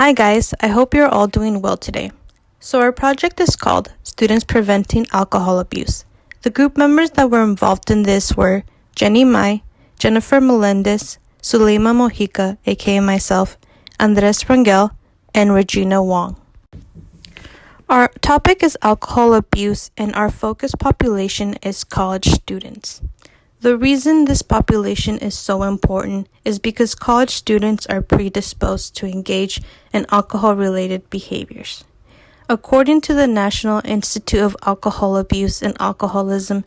Hi guys, I hope you're all doing well today. So our project is called Students Preventing Alcohol Abuse. The group members that were involved in this were Jenny Mai, Jennifer Melendez, Suleima Mojica, aka myself, Andres Rangel, and Regina Wong. Our topic is alcohol abuse and our focus population is college students. The reason this population is so important is because college students are predisposed to engage in alcohol-related behaviors. According to the National Institute of Alcohol Abuse and Alcoholism,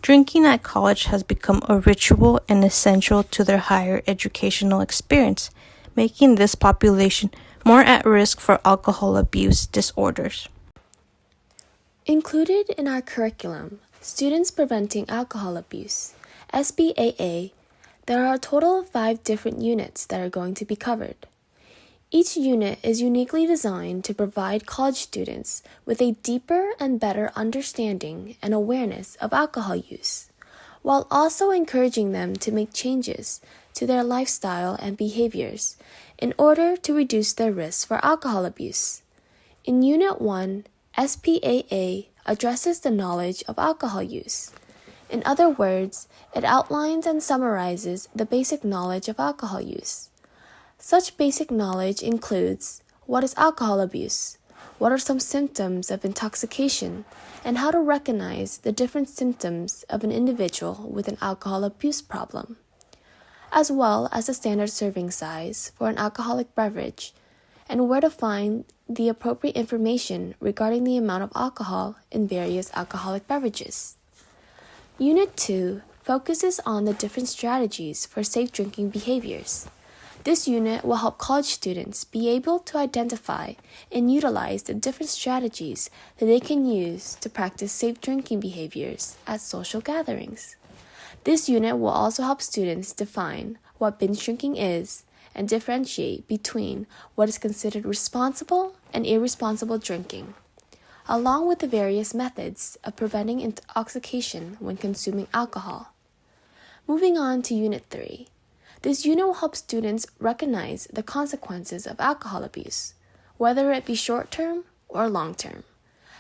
drinking at college has become a ritual and essential to their higher educational experience, making this population more at risk for alcohol abuse disorders. Included in our curriculum, Students Preventing Alcohol Abuse, SBAA, there are a total of 5 different units that are going to be covered. Each unit is uniquely designed to provide college students with a deeper and better understanding and awareness of alcohol use, while also encouraging them to make changes to their lifestyle and behaviors in order to reduce their risk for alcohol abuse. In Unit 1, SPAA addresses the knowledge of alcohol use. In other words, it outlines and summarizes the basic knowledge of alcohol use. Such basic knowledge includes what is alcohol abuse, what are some symptoms of intoxication, and how to recognize the different symptoms of an individual with an alcohol abuse problem, as well as the standard serving size for an alcoholic beverage, and where to find the appropriate information regarding the amount of alcohol in various alcoholic beverages. Unit 2 focuses on the different strategies for safe drinking behaviors. This unit will help college students be able to identify and utilize the different strategies that they can use to practice safe drinking behaviors at social gatherings. This unit will also help students define what binge drinking is and differentiate between what is considered responsible and irresponsible drinking, along with the various methods of preventing intoxication when consuming alcohol. Moving on to Unit 3. This unit will help students recognize the consequences of alcohol abuse, whether it be short-term or long-term.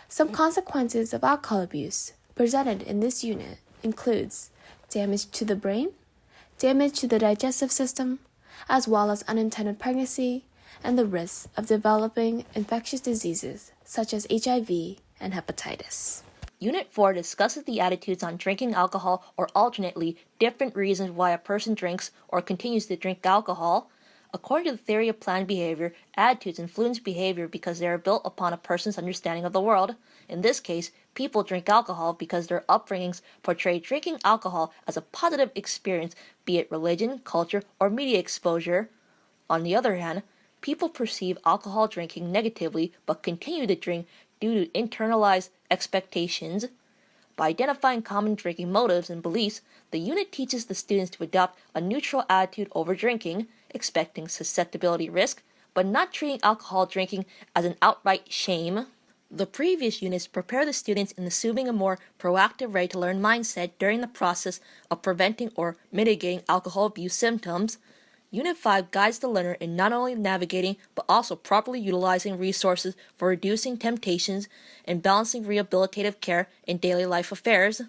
Some consequences of alcohol abuse presented in this unit includes damage to the brain, damage to the digestive system, as well as unintended pregnancy and the risk of developing infectious diseases such as HIV and hepatitis. Unit 4 discusses the attitudes on drinking alcohol or alternately different reasons why a person drinks or continues to drink alcohol. According to the theory of planned behavior, attitudes influence behavior because they are built upon a person's understanding of the world. In this case, people drink alcohol because their upbringings portray drinking alcohol as a positive experience, be it religion, culture, or media exposure. On the other hand, people perceive alcohol drinking negatively but continue to drink due to internalized expectations. By identifying common drinking motives and beliefs, the unit teaches the students to adopt a neutral attitude over drinking, expecting susceptibility risk, but not treating alcohol drinking as an outright shame. The previous units prepare the students in assuming a more proactive ready-to-learn mindset during the process of preventing or mitigating alcohol abuse symptoms. Unit 5 guides the learner in not only navigating but also properly utilizing resources for reducing temptations and balancing rehabilitative care in daily life affairs.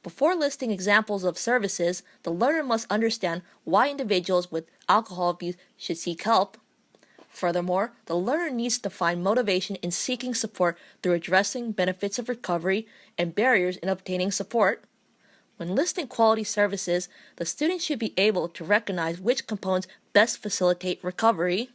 Before listing examples of services, the learner must understand why individuals with alcohol abuse should seek help. Furthermore, the learner needs to find motivation in seeking support through addressing benefits of recovery and barriers in obtaining support. When listing quality services, the student should be able to recognize which components best facilitate recovery.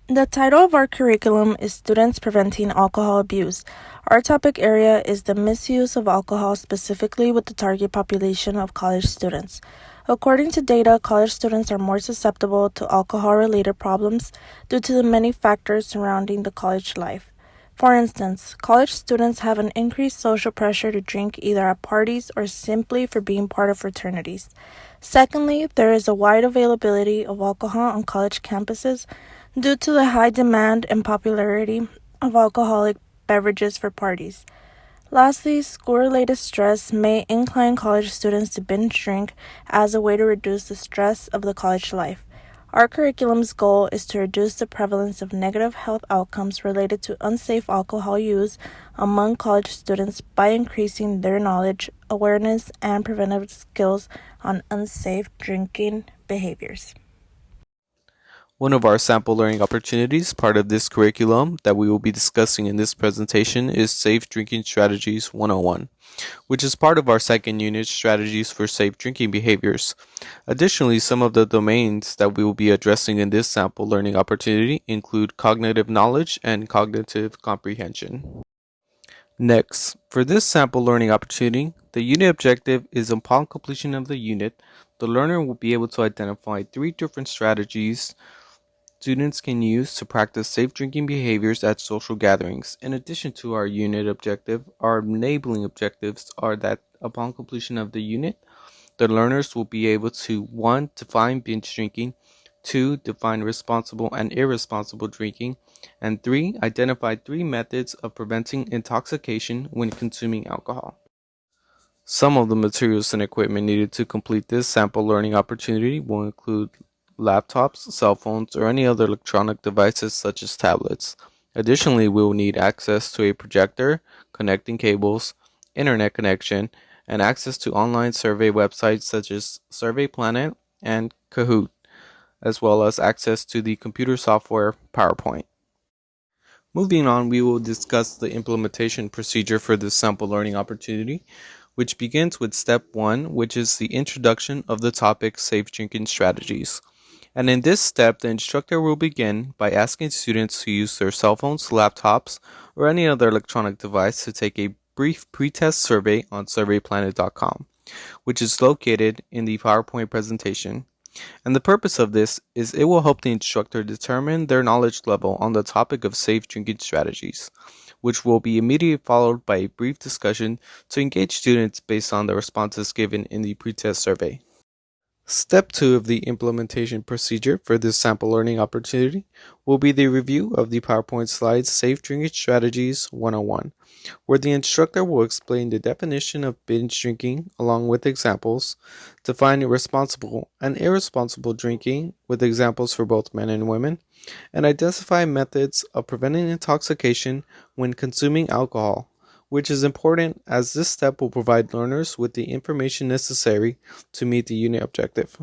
The title of our curriculum is Students Preventing Alcohol Abuse. Our topic area is the misuse of alcohol, specifically with the target population of college students. According to data, college students are more susceptible to alcohol-related problems due to the many factors surrounding the college life. For instance, college students have an increased social pressure to drink either at parties or simply for being part of fraternities. Secondly, there is a wide availability of alcohol on college campuses due to the high demand and popularity of alcoholic beverages for parties. Lastly, school-related stress may incline college students to binge drink as a way to reduce the stress of the college life. Our curriculum's goal is to reduce the prevalence of negative health outcomes related to unsafe alcohol use among college students by increasing their knowledge, awareness, and preventive skills on unsafe drinking behaviors. One of our sample learning opportunities, part of this curriculum that we will be discussing in this presentation, is Safe Drinking Strategies 101, which is part of our second unit, Strategies for Safe Drinking Behaviors. Additionally, some of the domains that we will be addressing in this sample learning opportunity include cognitive knowledge and cognitive comprehension. Next, for this sample learning opportunity, the unit objective is upon completion of the unit, the learner will be able to identify 3 different strategies students can use to practice safe drinking behaviors at social gatherings. In addition to our unit objective, our enabling objectives are that upon completion of the unit, the learners will be able to 1. Define binge drinking, 2. Define responsible and irresponsible drinking, and 3. Identify 3 methods of preventing intoxication when consuming alcohol. Some of the materials and equipment needed to complete this sample learning opportunity will include laptops, cell phones, or any other electronic devices such as tablets. Additionally, we will need access to a projector, connecting cables, internet connection, and access to online survey websites such as Survey Planet and Kahoot, as well as access to the computer software PowerPoint. Moving on, we will discuss the implementation procedure for this sample learning opportunity, which begins with step 1, which is the introduction of the topic Safe Drinking Strategies. And in this step, the instructor will begin by asking students to use their cell phones, laptops, or any other electronic device to take a brief pre-test survey on surveyplanet.com, which is located in the PowerPoint presentation. And the purpose of this is it will help the instructor determine their knowledge level on the topic of safe drinking strategies, which will be immediately followed by a brief discussion to engage students based on the responses given in the pre-test survey. Step 2 of the implementation procedure for this sample learning opportunity will be the review of the PowerPoint slides Safe Drinking Strategies 101, where the instructor will explain the definition of binge drinking along with examples, define responsible and irresponsible drinking with examples for both men and women, and identify methods of preventing intoxication when consuming alcohol, which is important as this step will provide learners with the information necessary to meet the unit objective.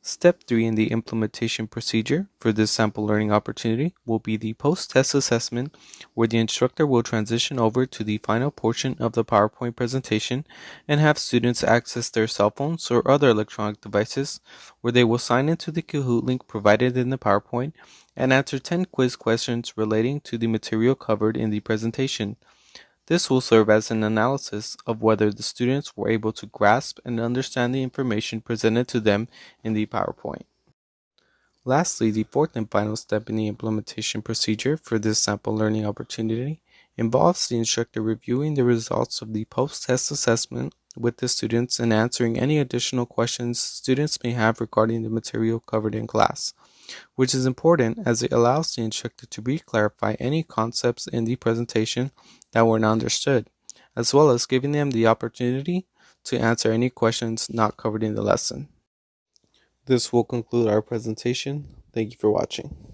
Step 3 in the implementation procedure for this sample learning opportunity will be the post-test assessment, where the instructor will transition over to the final portion of the PowerPoint presentation and have students access their cell phones or other electronic devices, where they will sign into the Kahoot link provided in the PowerPoint and answer 10 quiz questions relating to the material covered in the presentation. This will serve as an analysis of whether the students were able to grasp and understand the information presented to them in the PowerPoint. Lastly, the fourth and final step in the implementation procedure for this sample learning opportunity involves the instructor reviewing the results of the post-test assessment with the students and answering any additional questions students may have regarding the material covered in class, which is important as it allows the instructor to re-clarify any concepts in the presentation that were not understood, as well as giving them the opportunity to answer any questions not covered in the lesson. This will conclude our presentation. Thank you for watching.